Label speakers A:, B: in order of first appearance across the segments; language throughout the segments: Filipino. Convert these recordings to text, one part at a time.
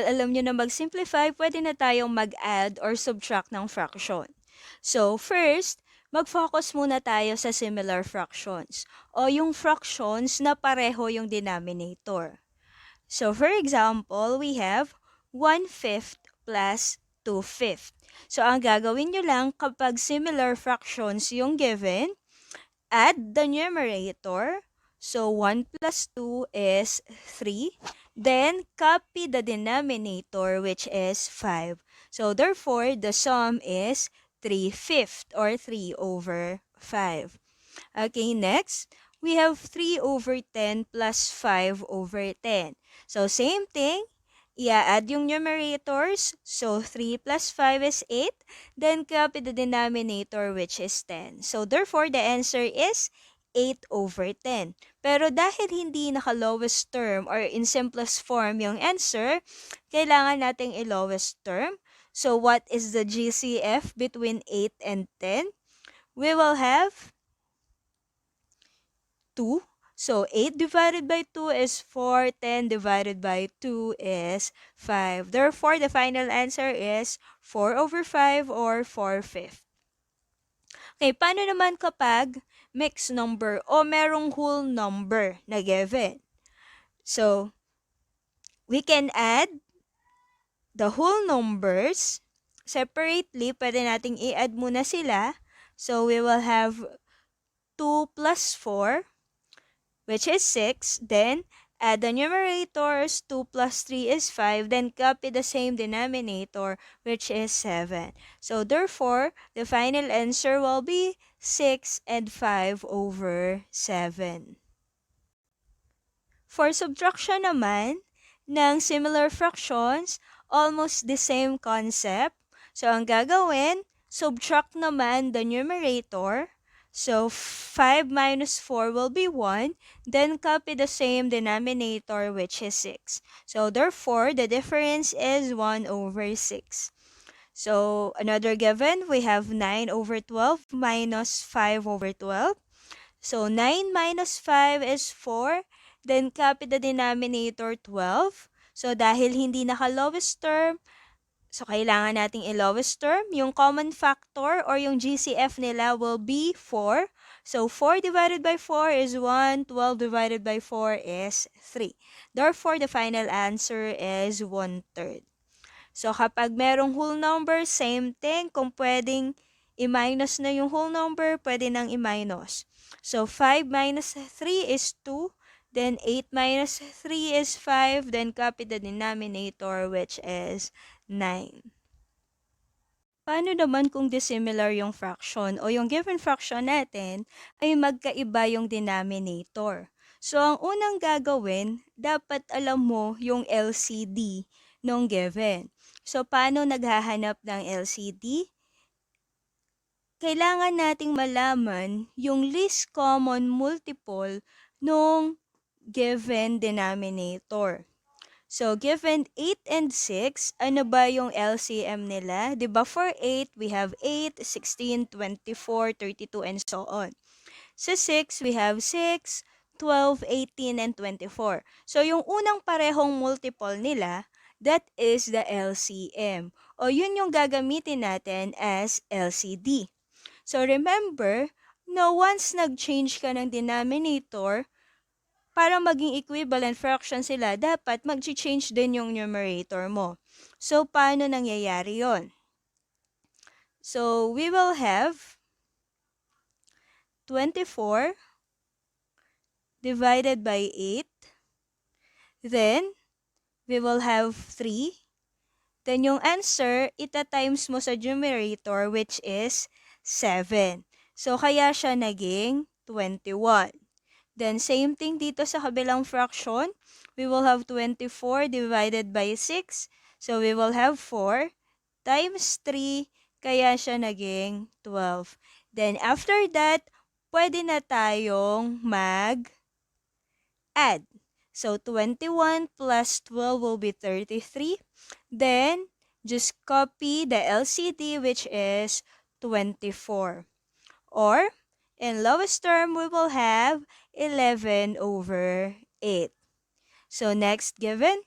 A: alam nyo na mag-simplify, pwede na tayong mag-add or subtract ng fraction. So, first, mag-focus muna tayo sa similar fractions o yung fractions na pareho yung denominator. So, for example, we have 1/5 plus 2/5. So, ang gagawin nyo lang kapag similar fractions yung given, add the numerator. So, 1 plus 2 is 3. Then, copy the denominator, which is 5. So, therefore, the sum is 3/5 or 3 over 5. Okay, next, we have 3 over 10 plus 5 over 10. So, same thing. I-add yung numerators. So, 3 plus 5 is 8. Then, copy the denominator, which is 10. So, therefore, the answer is 8 over 10. Pero dahil hindi naka-lowest term or in simplest form yung answer, kailangan nating i-lowest term. So, what is the GCF between 8 and 10? We will have 2. So, 8 divided by 2 is 4. 10 divided by 2 is 5. Therefore, the final answer is 4 over 5 or 4/5. Okay, paano naman kapag mixed number o merong whole number na given? So, we can add the whole numbers separately. Pwede nating i-add muna sila. So, we will have 2 plus 4, which is 6. Then, add the numerators. 2 plus 3 is 5. Then, copy the same denominator, which is 7. So, therefore, the final answer will be 6 and 5 over 7. For subtraction naman ng similar fractions, almost the same concept. So, ang gagawin, subtract naman the numerator. So, 5 minus 4 will be 1. Then, copy the same denominator, which is 6. So, therefore, the difference is 1 over 6. So, another given, we have 9 over 12 minus 5 over 12. So, 9 minus 5 is 4. Then, copy the denominator, 12. So, dahil hindi naka-lowest term, so, kailangan nating i-lowest term. Yung common factor or yung GCF nila will be 4. So, 4 divided by 4 is 1. 12 divided by 4 is 3. Therefore, the final answer is 1/3. So, kapag merong whole number, same thing. Kung pwedeng i-minus na yung whole number, pwede nang i-minus. So, 5 minus 3 is 2. Then, 8 minus 3 is 5. Then, copy the denominator, which is 9. Paano naman kung dissimilar yung fraction o yung given fraction natin ay magkaiba yung denominator? So, ang unang gagawin, dapat alam mo yung LCD nung given. So, paano naghahanap ng LCD? Kailangan nating malaman yung least common multiple nung given denominator. So, given 8 and 6, ano ba yung LCM nila? Diba for 8, we have 8, 16, 24, 32, and so on. Sa 6, we have 6, 12, 18, and 24. So, yung unang parehong multiple nila, that is the LCM. O yun yung gagamitin natin as LCD. So, remember, no, once nag-change ka ng denominator, para maging equivalent fraction sila, dapat mag-change din yung numerator mo. So, paano nangyayari yon? So, we will have 24 divided by 8. Then, we will have 3. Then, yung answer, ita-times mo sa numerator, which is 7. So, kaya siya naging 21. Then, same thing dito sa kabilang fraction. We will have 24 divided by 6. So, we will have 4 times 3. Kaya siya naging 12. Then, after that, pwede na tayong mag-add. So, 21 plus 12 will be 33. Then, just copy the LCD, which is 24. Or, in lowest term, we will have 11 over 8. So, next given,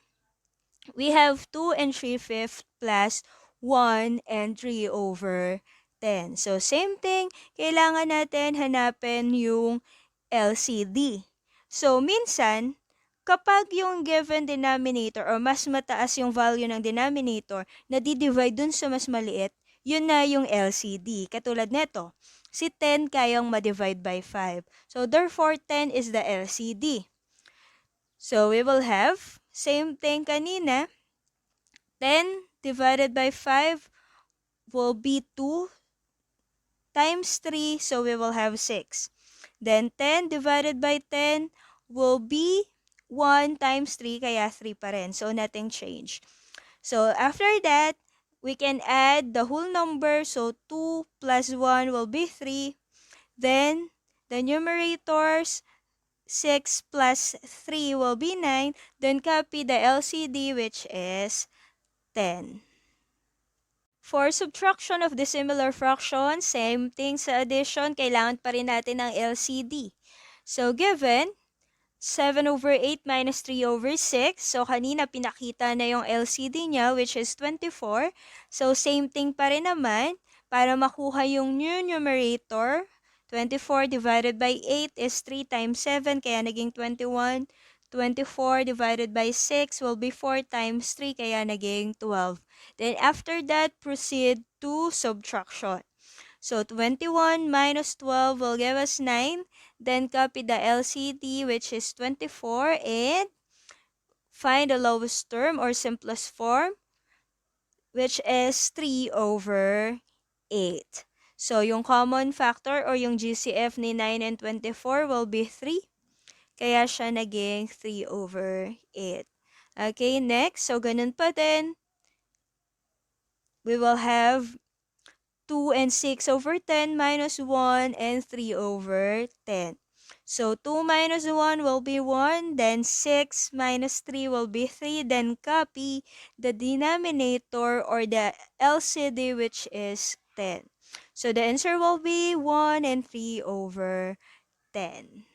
A: we have 2 and 3/5 plus 1 and 3 over 10. So, same thing, kailangan natin hanapin yung LCD. So, minsan, kapag yung given denominator or mas mataas yung value ng denominator, nadi-divide dun sa mas maliit, yun na yung LCD. Katulad neto, si 10 kayang ma-divide by 5. So, therefore, 10 is the LCD. So, we will have, same thing kanina, 10 divided by 5 will be 2 times 3, so we will have 6. Then 10 divided by 10 will be 1 times 3, kaya 3 pa rin. So, nothing changed. So, after that, we can add the whole number. So, 2 plus 1 will be 3. Then, the numerators, 6 plus 3 will be 9. Then, copy the LCD, which is 10. For subtraction of dissimilar fractions, same thing sa addition, kailangan pa rin natin ng LCD. So, given 7 over 8 minus 3 over 6. So, kanina pinakita na yung LCD niya, which is 24. So, same thing pa rin naman. Para makuha yung new numerator, 24 divided by 8 is 3 times 7, kaya naging 21. 24 divided by 6 will be 4 times 3, kaya naging 12. Then, after that, proceed to subtraction. So, 21 minus 12 will give us 9. Then, copy the LCD, which is 24, and find the lowest term or simplest form, which is 3 over 8. So, yung common factor or yung GCF ni 9 and 24 will be 3. Kaya siya naging 3 over 8. Okay, next. So, ganun pa din. We will have 2 and 6 over 10 minus 1 and 3 over 10. So, 2 minus 1 will be 1, then 6 minus 3 will be 3, then copy the denominator or the LCD, which is 10. So, the answer will be 1 and 3 over 10.